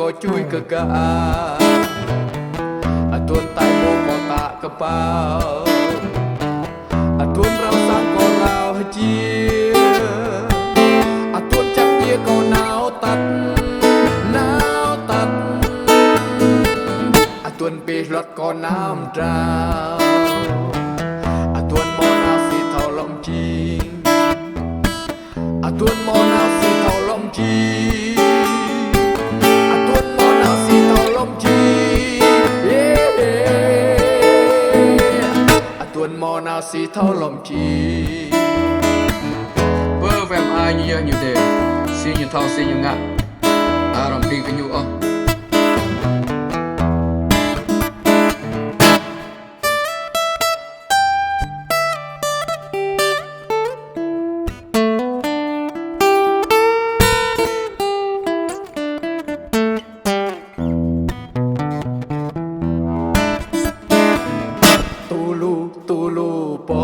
có chui cơ cả tuôn tay mô có tạ cơ bao tuôn rau sang có rau chia tuôn chắc chia có nào tắt tuôn bì lót có nam trao tuôn mò nào xì thao lòng chi tuôn mò nào xì thao lòng chi tuôn mò nào xì thao lòng chi tuôn mò nào xì thao lòng chi vơ vẹm ai như như thế xì như thao xì như ngạ làm pin cái nhu ơ tulu po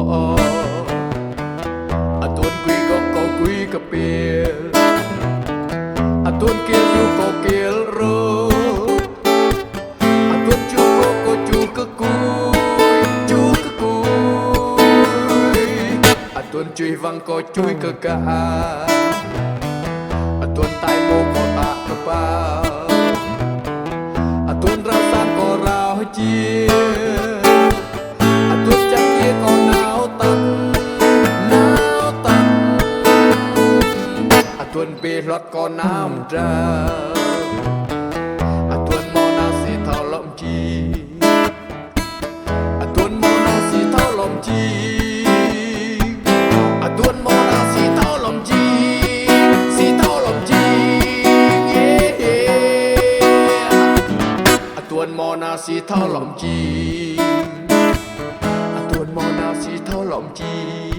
tuôn quy có quy cà phê tuôn kia yu có kia rô tuôn chu có chu cơ cùi tuôn chui văng có chui cơ cả tuôn tay mô có tạ cơ bao tuôn rau san có rau chia tuôn chắc kia có nào tận tuôn bê lót có nam trao tuôn mò nào xì thao lòng chi tuôn mò nào xì thao lòng chi tuôn mò nào xì thao lòng chi tuôn mò nào xì thao lòng chi tuôn mò nào xì thao lòng chi